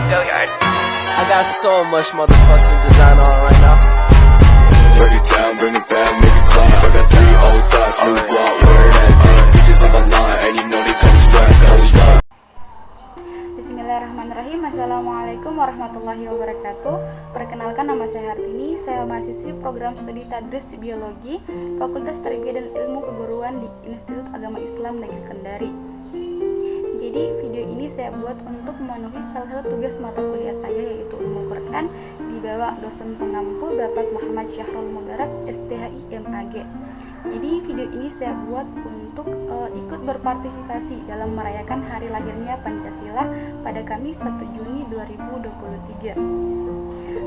Billiard. I got so much motherfucking design on right now. Break it down, bring it back, make it clap. I got 3 old thoughts, new block, where that thing. Bitches on my line, and you know they come strapped, hold up. Bismillahirrahmanirrahim. Assalamualaikum warahmatullahi wabarakatuh. Perkenalkan, nama saya Hartini. Saya mahasiswi program studi Tadris Biologi Fakultas Tarbiyah dan Ilmu Keguruan di Institut Agama Islam Negeri Kendari. Jadi video ini saya buat untuk memenuhi salah satu tugas mata kuliah saya, yaitu Ulumul Quran, di bawah dosen pengampu Bapak Muhammad Syahrul Mubarak STHI MAG. Jadi video ini saya buat untuk ikut berpartisipasi dalam merayakan hari lahirnya Pancasila pada Kamis 1 Juni 2023.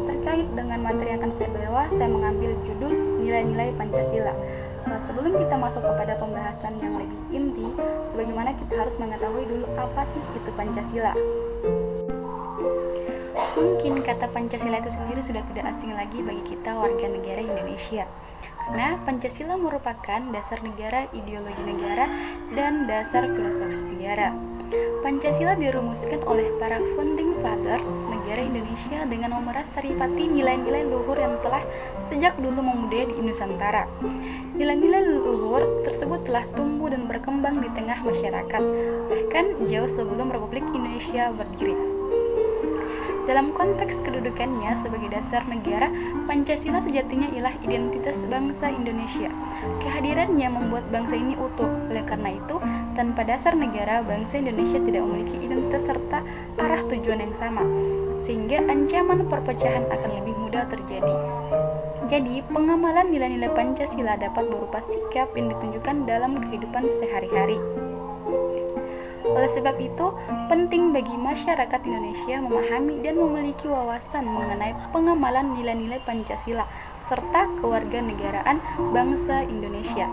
Terkait dengan materi yang akan saya bawa, saya mengambil judul Nilai-nilai Pancasila. Sebelum kita masuk kepada pembahasan yang lebih inti, sebagaimana kita harus mengetahui dulu apa sih itu Pancasila. Mungkin kata Pancasila itu sendiri sudah tidak asing lagi bagi kita warga negara Indonesia. Karena Pancasila merupakan dasar negara, ideologi negara, dan dasar filosofis negara. Pancasila dirumuskan oleh para founding father negara Indonesia dengan memeras saripati nilai-nilai luhur yang telah sejak dulu memudaya di Nusantara. Nilai-nilai luhur tersebut telah tumbuh dan berkembang di tengah masyarakat, bahkan jauh sebelum Republik Indonesia berdiri. Dalam konteks kedudukannya sebagai dasar negara, Pancasila sejatinya ialah identitas bangsa Indonesia. Kehadirannya membuat bangsa ini utuh. Oleh karena itu, tanpa dasar negara, bangsa Indonesia tidak memiliki identitas serta arah tujuan yang sama, sehingga ancaman perpecahan akan lebih mudah terjadi. Jadi, pengamalan nilai-nilai Pancasila dapat berupa sikap yang ditunjukkan dalam kehidupan sehari-hari. Oleh sebab itu, penting bagi masyarakat Indonesia memahami dan memiliki wawasan mengenai pengamalan nilai-nilai Pancasila serta kewarganegaraan bangsa Indonesia.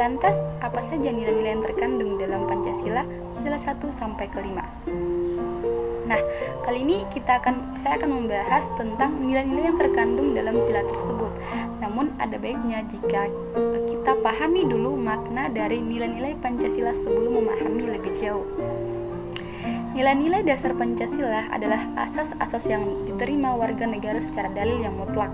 Lantas, apa saja nilai-nilai yang terkandung dalam Pancasila? Sila 1 sampai ke 5. Nah, kali ini saya akan membahas tentang nilai-nilai yang terkandung dalam sila tersebut. Namun ada baiknya jika kita pahami dulu makna dari nilai-nilai Pancasila sebelum memahami lebih jauh. Nilai-nilai dasar Pancasila adalah asas-asas yang diterima warga negara secara dalil yang mutlak,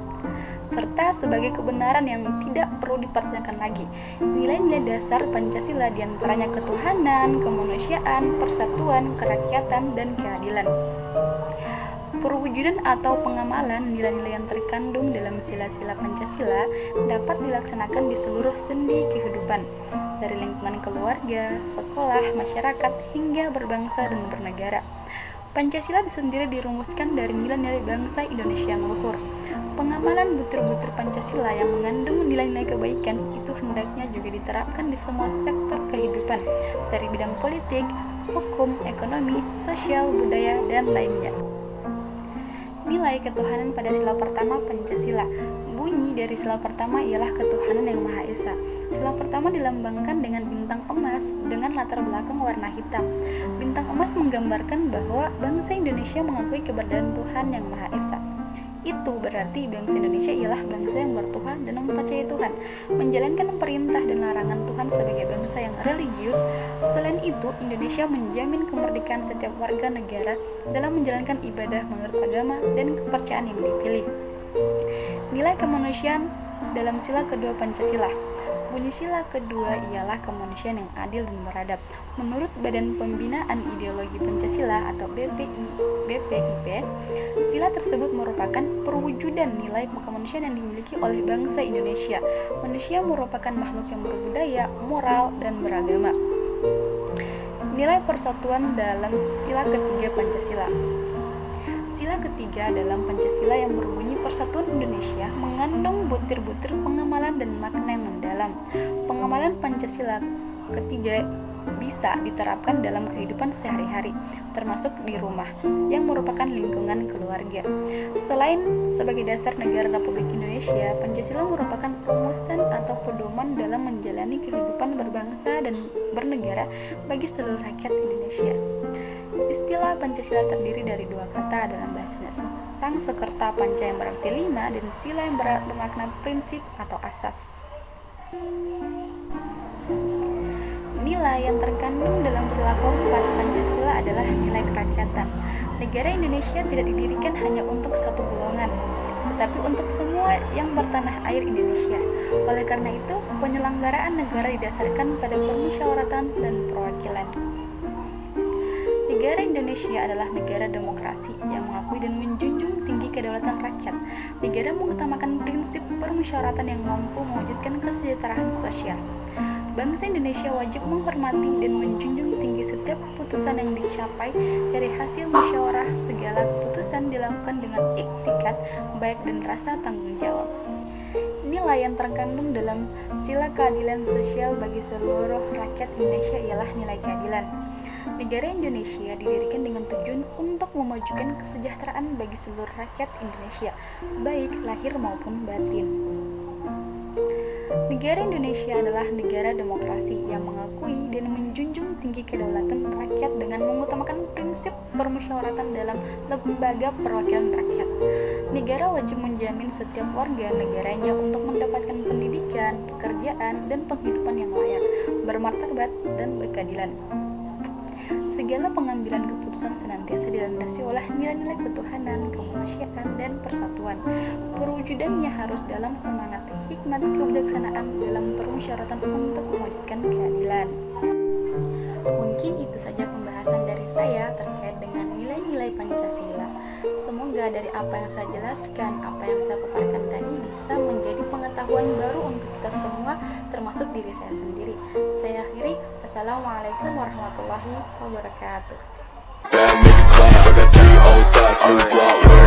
serta sebagai kebenaran yang tidak perlu dipertanyakan lagi. Nilai-nilai dasar Pancasila diantaranya ketuhanan, kemanusiaan, persatuan, kerakyatan, dan keadilan. Perwujudan atau pengamalan nilai-nilai yang terkandung dalam sila-sila Pancasila dapat dilaksanakan di seluruh sendi kehidupan, dari lingkungan keluarga, sekolah, masyarakat, hingga berbangsa dan bernegara. Pancasila sendiri dirumuskan dari nilai-nilai bangsa Indonesia yang luhur. Pengamalan butir-butir Pancasila yang mengandung nilai-nilai kebaikan itu hendaknya juga diterapkan di semua sektor kehidupan, dari bidang politik, hukum, ekonomi, sosial, budaya, dan lainnya. Nilai ketuhanan pada sila pertama Pancasila. Bunyi dari sila pertama ialah ketuhanan yang Maha Esa. Sila pertama dilambangkan dengan bintang emas dengan latar belakang warna hitam. Bintang emas menggambarkan bahwa bangsa Indonesia mengakui keberadaan Tuhan yang Maha Esa. Itu berarti bangsa Indonesia ialah bangsa yang bertuhan dan mempercayai Tuhan, menjalankan perintah dan larangan Tuhan sebagai bangsa yang religius. Selain itu, Indonesia menjamin kemerdekaan setiap warga negara dalam menjalankan ibadah menurut agama dan kepercayaan yang dipilih. Nilai kemanusiaan dalam sila kedua Pancasila. Bunyi sila kedua ialah kemanusiaan yang adil dan beradab. Menurut Badan Pembinaan Ideologi Pancasila atau BPIP, sila tersebut merupakan perwujudan nilai kemanusiaan yang dimiliki oleh bangsa Indonesia. Manusia merupakan makhluk yang berbudaya, moral, dan beragama. Nilai persatuan dalam sila ketiga Pancasila. Sila ketiga dalam Pancasila yang berbunyi Persatuan Indonesia mengandung butir-butir pengamalan dan makna yang mendalam. Pengamalan Pancasila ketiga bisa diterapkan dalam kehidupan sehari-hari, termasuk di rumah, yang merupakan lingkungan keluarga. Selain sebagai dasar negara Republik Indonesia, Pancasila merupakan rumusan atau pedoman dalam menjalani kehidupan berbangsa dan bernegara bagi seluruh rakyat Indonesia. Istilah Pancasila terdiri dari dua kata dalam bahasa Sanskerta, panca yang berarti 5 dan sila yang bermakna prinsip atau asas. Inilah yang terkandung dalam sila keempat Pancasila adalah nilai kerakyatan. Negara Indonesia tidak didirikan hanya untuk satu golongan, tetapi untuk semua yang bertanah air Indonesia. Oleh karena itu, penyelenggaraan negara didasarkan pada permusyawaratan dan perwakilan. Negara Indonesia adalah negara demokrasi yang mengakui dan menjunjung tinggi kedaulatan rakyat. Negara mengutamakan prinsip permusyawaratan yang mampu mewujudkan kesejahteraan sosial. Bangsa Indonesia wajib menghormati dan menjunjung tinggi setiap keputusan yang dicapai dari hasil musyawarah. Segala keputusan dilakukan dengan iktikat baik dan rasa tanggung jawab. Inilah yang terkandung dalam sila keadilan sosial bagi seluruh rakyat Indonesia ialah nilai keadilan. Negara Indonesia didirikan dengan tujuan untuk memajukan kesejahteraan bagi seluruh rakyat Indonesia, baik lahir maupun batin. Negara Indonesia adalah negara demokrasi yang mengakui dan menjunjung tinggi kedaulatan rakyat dengan mengutamakan prinsip permusyawaratan dalam lembaga perwakilan rakyat. Negara wajib menjamin setiap warga negaranya untuk mendapatkan pendidikan, pekerjaan, dan penghidupan yang layak, bermartabat, dan berkeadilan. Segala pengambilan keputusan senantiasa dilandasi oleh nilai-nilai ketuhanan, kemanusiaan, dan persatuan. Perwujudannya harus dalam semangat hikmat kebijaksanaan dalam permusyawaratan untuk mewujudkan keadilan. Mungkin itu saja pembahasan dari saya terkait dengan nilai-nilai Pancasila. Semoga dari apa yang saya jelaskan, apa yang saya paparkan tadi bisa menjadi pengetahuan baru untuk kita semua, termasuk diri saya sendiri. Saya akhiri. Assalamualaikum warahmatullahi wabarakatuh. Make it clap. I got 3 old thoughts, new block.